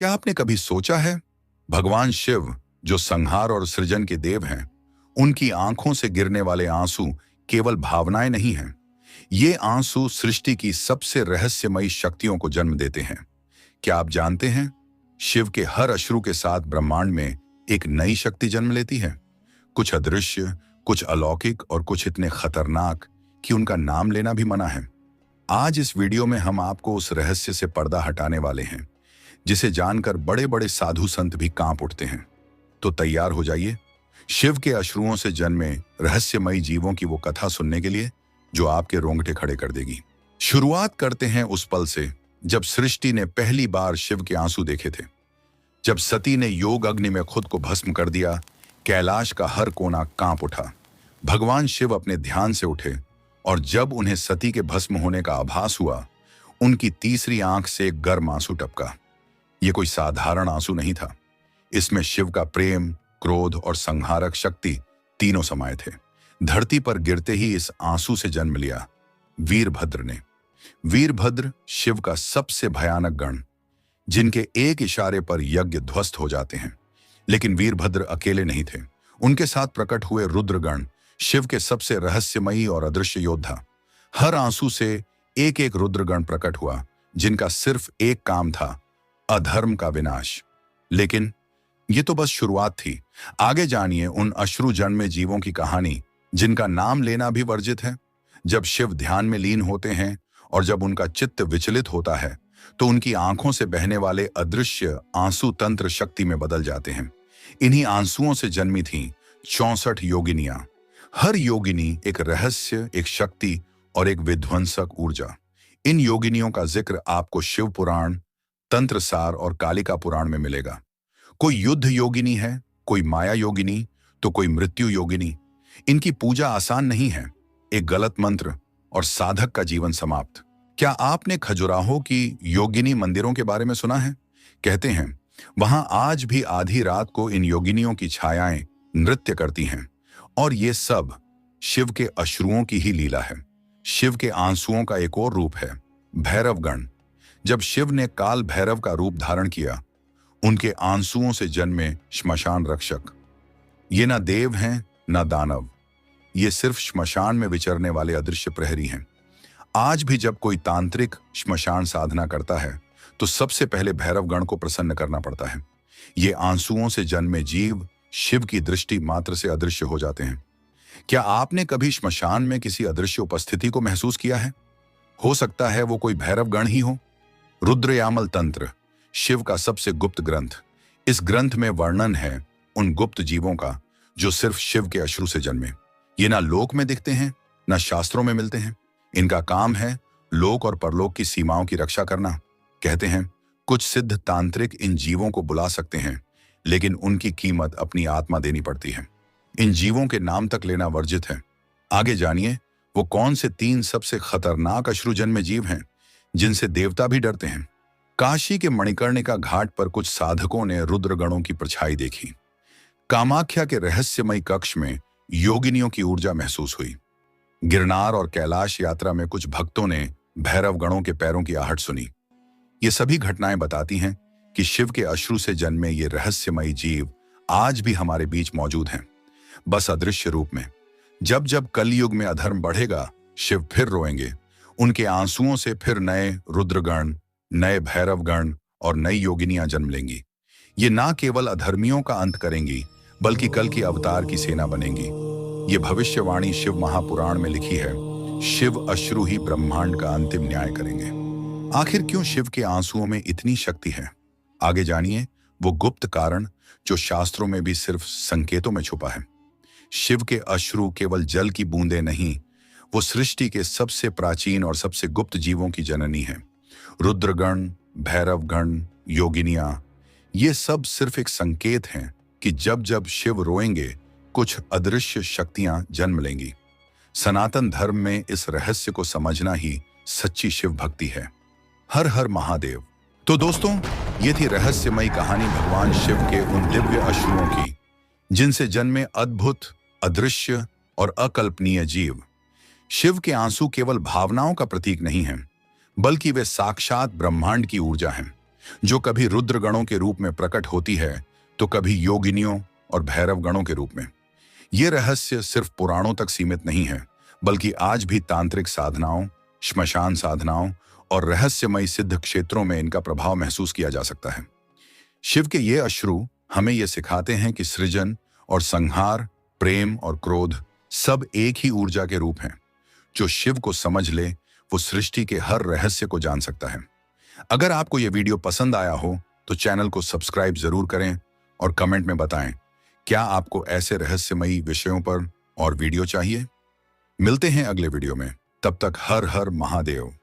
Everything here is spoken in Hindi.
क्या आपने कभी सोचा है, भगवान शिव जो संहार और सृजन के देव हैं, उनकी आंखों से गिरने वाले आंसू केवल भावनाएं नहीं हैं। ये आंसू सृष्टि की सबसे रहस्यमयी शक्तियों को जन्म देते हैं। क्या आप जानते हैं, शिव के हर अश्रु के साथ ब्रह्मांड में एक नई शक्ति जन्म लेती है। कुछ अदृश्य, कुछ अलौकिक और कुछ इतने खतरनाक कि उनका नाम लेना भी मना है। आज इस वीडियो में हम आपको उस रहस्य से पर्दा हटाने वाले हैं जिसे जानकर बड़े बड़े साधु संत भी कांप उठते हैं। तो तैयार हो जाइए शिव के अश्रुओं से जन्मे रहस्यमयी जीवों की वो कथा सुनने के लिए जो आपके रोंगटे खड़े कर देगी। शुरुआत करते हैं उस पल से जब सृष्टि ने पहली बार शिव के आंसू देखे थे। जब सती ने योग अग्नि में खुद को भस्म कर दिया, कैलाश का हर कोना कांप उठा। भगवान शिव अपने ध्यान से उठे और जब उन्हें सती के भस्म होने का आभास हुआ, उनकी तीसरी आंख से एक गर्म आंसू टपका। ये कोई साधारण आंसू नहीं था। इसमें शिव का प्रेम, क्रोध और संहारक शक्ति तीनों समाये थे। धरती पर गिरते ही इस आंसू से जन्म लिया वीरभद्र ने। वीरभद्र शिव का सबसे भयानक गण, जिनके एक इशारे पर यज्ञ ध्वस्त हो जाते हैं। लेकिन वीरभद्र अकेले नहीं थे। उनके साथ प्रकट हुए रुद्रगण शिव के सबसे रहस्यमयी और अदृश्य योद्धा। हर आंसू से एक एक रुद्रगण प्रकट हुआ, जिनका सिर्फ एक काम था, अधर्म का विनाश। लेकिन ये तो बस शुरुआत थी। आगे जानिए उन अश्रु जन्मे जीवों की कहानी जिनका नाम लेना भी वर्जित है। जब शिव ध्यान में लीन होते हैं और जब उनका चित्त विचलित होता है, तो उनकी आंखों से बहने वाले अदृश्य आंसू तंत्र शक्ति में बदल जाते हैं। इन्हीं आंसुओं से जन्मी थीं 64 योगिनियां। हर योगिनी एक रहस्य, एक शक्ति और एक विध्वंसक ऊर्जा। इन योगिनियों का जिक्र आपको शिव पुराण, तंत्रसार और कालिका पुराण में मिलेगा। कोई युद्ध योगिनी है, कोई माया योगिनी, तो कोई मृत्यु योगिनी। इनकी पूजा आसान नहीं है। एक गलत मंत्र और साधक का जीवन समाप्त। क्या आपने खजुराहो की योगिनी मंदिरों के बारे में सुना है? कहते हैं वहां आज भी आधी रात को इन योगिनियों की छायाएं नृत्य करती हैं। और ये सब शिव के अश्रुओं की ही लीला है। शिव के आंसुओं का एक और रूप है भैरवगण। जब शिव ने काल भैरव का रूप धारण किया, उनके आंसुओं से जन्मे श्मशान रक्षक। ये ना देव हैं, ना दानव। ये सिर्फ श्मशान में विचरने वाले अदृश्य प्रहरी हैं। आज भी जब कोई तांत्रिक श्मशान साधना करता है, तो सबसे पहले भैरवगण को प्रसन्न करना पड़ता है। ये आंसुओं से जन्मे जीव शिव की दृष्टि मात्र से अदृश्य हो जाते हैं। क्या आपने कभी श्मशान में किसी अदृश्य उपस्थिति को महसूस किया है? हो सकता है वो कोई भैरवगण ही हो। रुद्रयामल तंत्र शिव का सबसे गुप्त ग्रंथ। इस ग्रंथ में वर्णन है उन गुप्त जीवों का जो सिर्फ शिव के अश्रु से जन्मे। ये ना लोक में दिखते हैं, ना शास्त्रों में मिलते हैं। इनका काम है लोक और परलोक की सीमाओं की रक्षा करना। कहते हैं कुछ सिद्ध तांत्रिक इन जीवों को बुला सकते हैं, लेकिन उनकी कीमत अपनी आत्मा देनी पड़ती है। इन जीवों के नाम तक लेना वर्जित है। आगे जानिए वो कौन से 3 सबसे खतरनाक अश्रु जन्मे जीव हैं जिनसे देवता भी डरते हैं। काशी के मणिकर्णिका घाट पर कुछ साधकों ने रुद्रगणों की परछाई देखी। कामाख्या के रहस्यमय कक्ष में योगिनियों की ऊर्जा महसूस हुई। गिरनार और कैलाश यात्रा में कुछ भक्तों ने भैरव गणों के पैरों की आहट सुनी। ये सभी घटनाएं बताती हैं कि शिव के अश्रु से जन्मे ये रहस्यमयी जीव आज भी हमारे बीच मौजूद हैं, बस अदृश्य रूप में। जब जब कलयुग में अधर्म बढ़ेगा, शिव फिर रोएंगे। उनके आंसुओं से फिर नए रुद्रगण, नए भैरवगण और नई योगिनियां जन्म लेंगी। ये ना केवल अधर्मियों का अंत करेंगी, बल्कि कल की अवतार की सेना बनेंगी। ये भविष्यवाणी शिव महापुराण में लिखी है। शिव अश्रु ही ब्रह्मांड का अंतिम न्याय करेंगे। आखिर क्यों शिव के आंसुओं में इतनी शक्ति है? आगे जानिए वो गुप्त कारण जो शास्त्रों में भी सिर्फ संकेतों में छुपा है। शिव के अश्रु केवल जल की बूंदें नहीं, वो सृष्टि के सबसे प्राचीन और सबसे गुप्त जीवों की जननी है। रुद्रगण, भैरवगण, योगिनियां, ये सब सिर्फ एक संकेत हैं कि जब जब शिव रोएंगे, कुछ अदृश्य शक्तियां जन्म लेंगी। सनातन धर्म में इस रहस्य को समझना ही सच्ची शिव भक्ति है। हर हर महादेव। तो दोस्तों, ये थी रहस्यमयी कहानी भगवान शिव के उन दिव्य अश्रुओं की, जिनसे जन्मे अद्भुत, अदृश्य और अकल्पनीय जीव। शिव के आंसू केवल भावनाओं का प्रतीक नहीं हैं, बल्कि वे साक्षात ब्रह्मांड की ऊर्जा हैं। जो कभी रुद्र गणों के रूप में प्रकट होती है तो कभी योगिनियों और भैरव गणों के रूप में। ये रहस्य सिर्फ पुराणों तक सीमित नहीं है, बल्कि आज भी तांत्रिक साधनाओं, श्मशान साधनाओं और रहस्यमयी सिद्ध क्षेत्रों में इनका प्रभाव महसूस किया जा सकता है। शिव के ये अश्रु हमें ये सिखाते हैं कि सृजन और संहार, प्रेम और क्रोध सब एक ही ऊर्जा के रूप हैं। जो शिव को समझ ले वो सृष्टि के हर रहस्य को जान सकता है। अगर आपको यह वीडियो पसंद आया हो तो चैनल को सब्सक्राइब जरूर करें और कमेंट में बताएं क्या आपको ऐसे रहस्यमयी विषयों पर और वीडियो चाहिए। मिलते हैं अगले वीडियो में, तब तक हर हर महादेव।